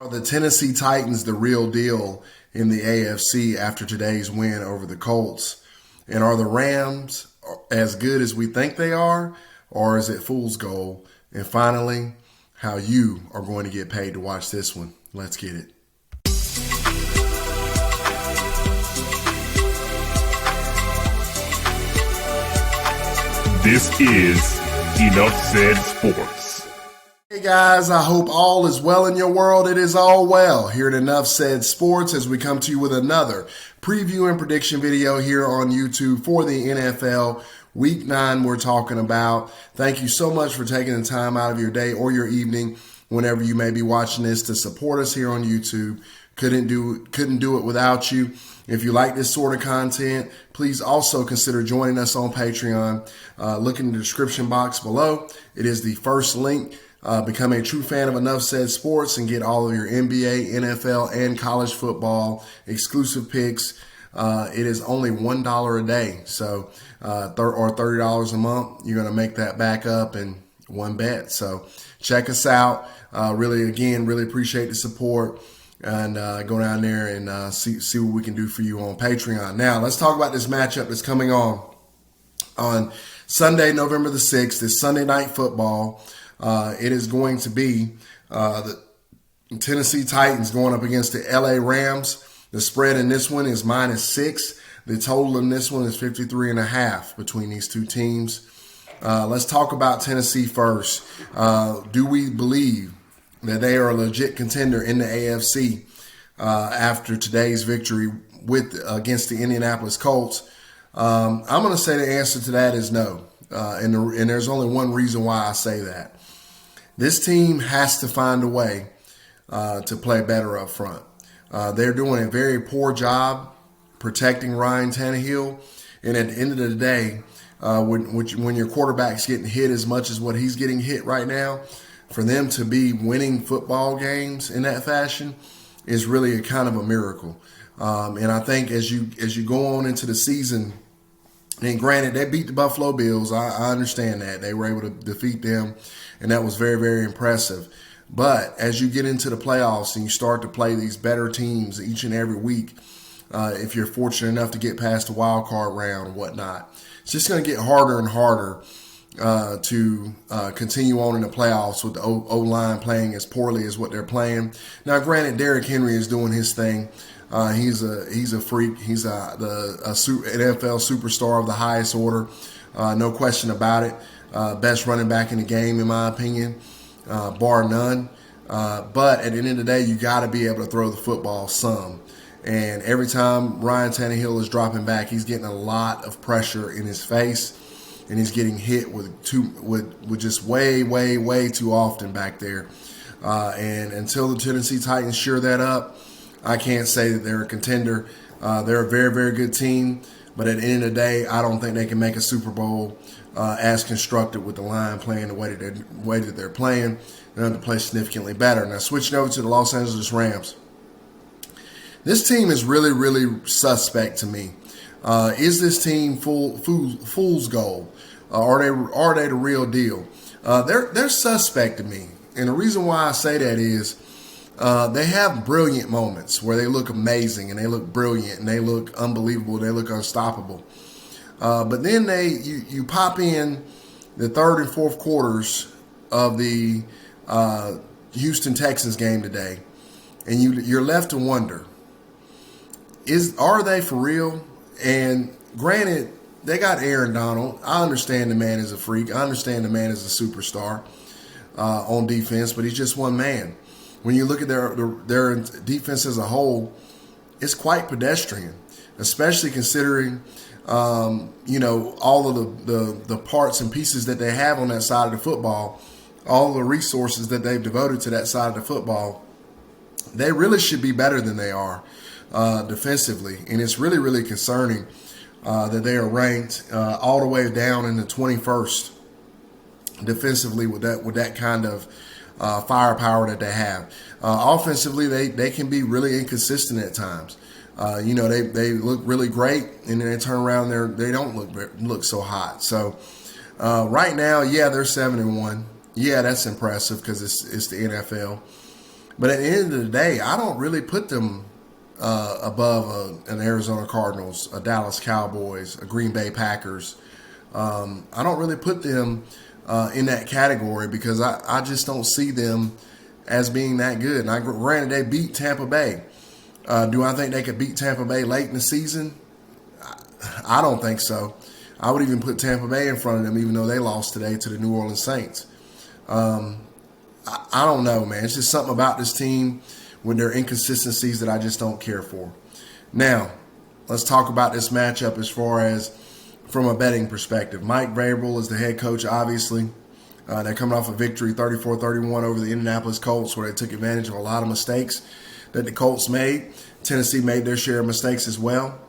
Are the Tennessee Titans the real deal in the AFC after today's win over the Colts? And are the Rams as good as we think they are, or is it fool's gold? And finally, how you are going to get paid to watch this one. Let's get it. This is Enough Said Sports. Hey guys, I hope all is well in your world. It is all well here at Enough Said Sports as we come to you with another preview and prediction video here on YouTube for the NFL Week 9 we're talking about. Thank you so much for taking the time out of your day or your evening whenever you may be watching this to support us here on YouTube. Couldn't do it without you. If you like this sort of content, please also consider joining us on Patreon. Look in the description box below. It is the first link. Become a true fan of Enough Said Sports and get all of your NBA, NFL, and college football exclusive picks. It is only $1 a day, so or $30 a month. You're going to make that back up in one bet. So check us out. Really appreciate the support. And go down there and see what we can do for you on Patreon. Now, let's talk about this matchup that's coming on Sunday, November the 6th. It's Sunday Night Football. It is going to be the Tennessee Titans going up against the LA Rams. The spread in this one is -6. The total in this one is 53.5 between these two teams. Let's talk about Tennessee first. Do we believe that they are a legit contender in the AFC after today's victory against the Indianapolis Colts? I'm going to say the answer to that is no. And there's only one reason why I say that. This team has to find a way to play better up front. They're doing a very poor job protecting Ryan Tannehill. And at the end of the day, when your quarterback's getting hit as much as what he's getting hit right now, for them to be winning football games in that fashion is really a kind of a miracle. And I think as you go on into the season, and granted, they beat the Buffalo Bills. I understand that. They were able to defeat them, and that was very, very impressive. But as you get into the playoffs and you start to play these better teams each and every week, if you're fortunate enough to get past the wild card round and whatnot, it's just going to get harder and harder to continue on in the playoffs with the O-line playing as poorly as what they're playing. Now, granted, Derrick Henry is doing his thing. He's a freak. He's a NFL superstar of the highest order. No question about it. Best running back in the game, in my opinion, bar none. But at the end of the day, you got to be able to throw the football some. And every time Ryan Tannehill is dropping back, he's getting a lot of pressure in his face. And he's getting hit with just way too often back there. And until the Tennessee Titans shore that up, I can't say that they're a contender. They're a very, very good team. But at the end of the day, I don't think they can make a Super Bowl as constructed with the line playing the way that they're playing. They have to play significantly better. Now, switching over to the Los Angeles Rams. This team is really, really suspect to me. Is this team fool's gold? Are they the real deal? They're suspect to me, and the reason why I say that is they have brilliant moments where they look amazing and they look brilliant and they look unbelievable. They look unstoppable. But then you pop in the third and fourth quarters of the Houston Texans game today, and you're left to wonder: are they for real? And granted, they got Aaron Donald. I understand the man is a freak. I understand the man is a superstar on defense, but he's just one man. When you look at their defense as a whole, it's quite pedestrian, especially considering all of the parts and pieces that they have on that side of the football, all the resources that they've devoted to that side of the football. They really should be better than they are defensively, and it's really, really concerning that they are ranked all the way down in the 21st defensively with that kind of firepower that they have. Offensively, they can be really inconsistent at times. They look really great, and then they turn around they don't look so hot. So right now, yeah, they're 7-1. Yeah, that's impressive because it's the NFL. But at the end of the day, I don't really put them above an Arizona Cardinals, a Dallas Cowboys, a Green Bay Packers. I don't really put them in that category because I just don't see them as being that good. And granted, they beat Tampa Bay. Do I think they could beat Tampa Bay late in the season? I don't think so. I would even put Tampa Bay in front of them, even though they lost today to the New Orleans Saints. I don't know, man. It's just something about this team with their inconsistencies that I just don't care for. Now, let's talk about this matchup as far as from a betting perspective. Mike Vrabel is the head coach, obviously. They're coming off a victory 34-31 over the Indianapolis Colts, where they took advantage of a lot of mistakes that the Colts made. Tennessee made their share of mistakes as well.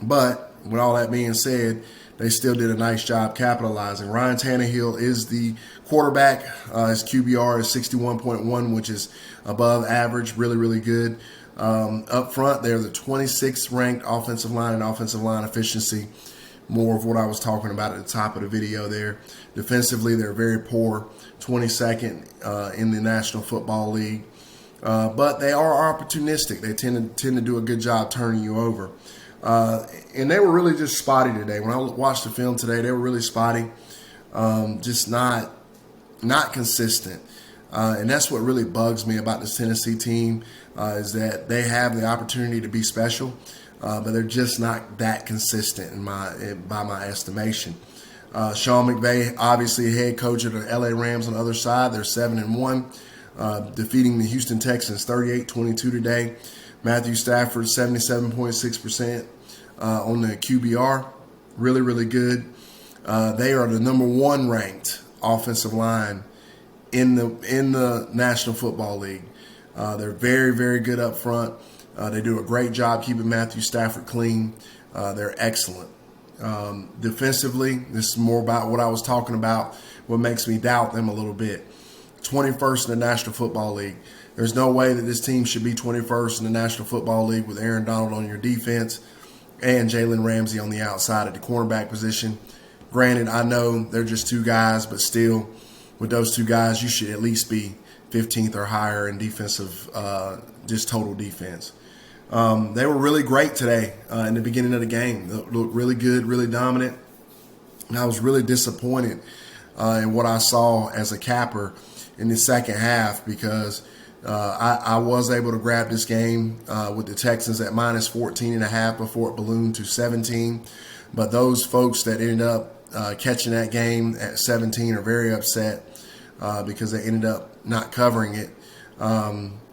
But with all that being said, they still did a nice job capitalizing. Ryan Tannehill is the quarterback. His QBR is 61.1, which is above average, really, really good. Up front, they're the 26th ranked offensive line and offensive line efficiency. More of what I was talking about at the top of the video there. Defensively, they're very poor, 22nd in the National Football League. But they are opportunistic. They tend to do a good job turning you over. And they were really just spotty today. When I watched the film today, they were really spotty, just not consistent. And that's what really bugs me about this Tennessee team is that they have the opportunity to be special, but they're just not that consistent by my estimation. Sean McVay, obviously head coach of the LA Rams on the other side. They're 7-1, defeating the Houston Texans 38-22 today. Matthew Stafford, 77.6% on the QBR. Really, really good. They are the number 1 ranked offensive line in the National Football League. They're very, very good up front. They do a great job keeping Matthew Stafford clean. They're excellent. Defensively, this is more about what I was talking about, what makes me doubt them a little bit. 21st in the National Football League. There's no way that this team should be 21st in the National Football League with Aaron Donald on your defense and Jalen Ramsey on the outside at the cornerback position. Granted, I know they're just 2 guys, but still, with those 2 guys, you should at least be 15th or higher in defensive, just total defense. They were really great today in the beginning of the game. They looked really good, really dominant. And I was really disappointed in what I saw as a capper in the second half because I was able to grab this game with the Texans at minus 14.5 before it ballooned to 17. But those folks that ended up catching that game at 17 are very upset because they ended up not covering it.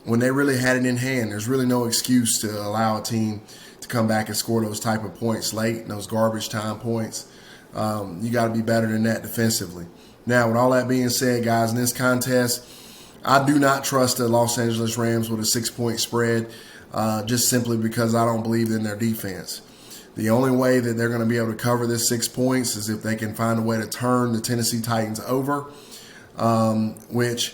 When they really had it in hand, there's really no excuse to allow a team to come back and score those type of points late, those garbage time points. You got to be better than that defensively. Now, with all that being said, guys, in this contest, I do not trust the Los Angeles Rams with a 6-point spread just simply because I don't believe in their defense. The only way that they're going to be able to cover this 6 points is if they can find a way to turn the Tennessee Titans over, which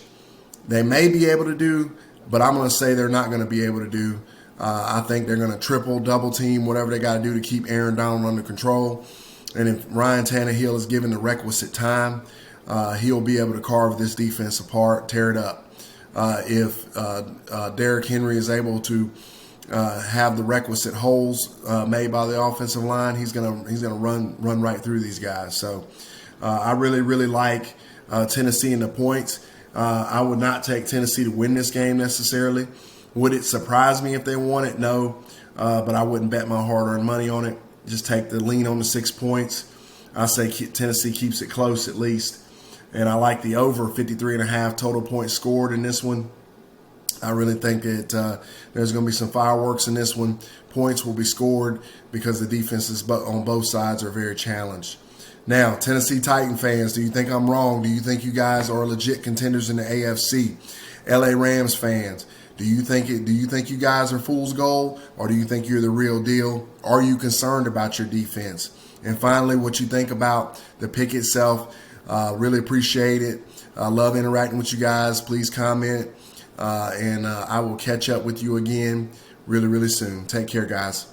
they may be able to do, but I'm going to say they're not going to be able to do. I think they're going to triple, double team, whatever they got to do to keep Aaron Donald under control. And if Ryan Tannehill is given the requisite time, he'll be able to carve this defense apart, tear it up. If Derrick Henry is able to have the requisite holes made by the offensive line, he's gonna run right through these guys. So I really, really like Tennessee in the points. I would not take Tennessee to win this game necessarily. Would it surprise me if they won it? No, but I wouldn't bet my hard-earned money on it. Just take the lean on the 6 points. I say Tennessee keeps it close at least. And I like the over 53.5 total points scored in this one. I really think that there's going to be some fireworks in this one. Points will be scored because the defenses on both sides are very challenged. Now, Tennessee Titan fans, do you think I'm wrong? Do you think you guys are legit contenders in the AFC? LA Rams fans, do you think you guys are fool's gold, or do you think you're the real deal? Are you concerned about your defense? And finally, what you think about the pick itself. Really appreciate it. I love interacting with you guys. Please comment, and I will catch up with you again really, really soon. Take care, guys.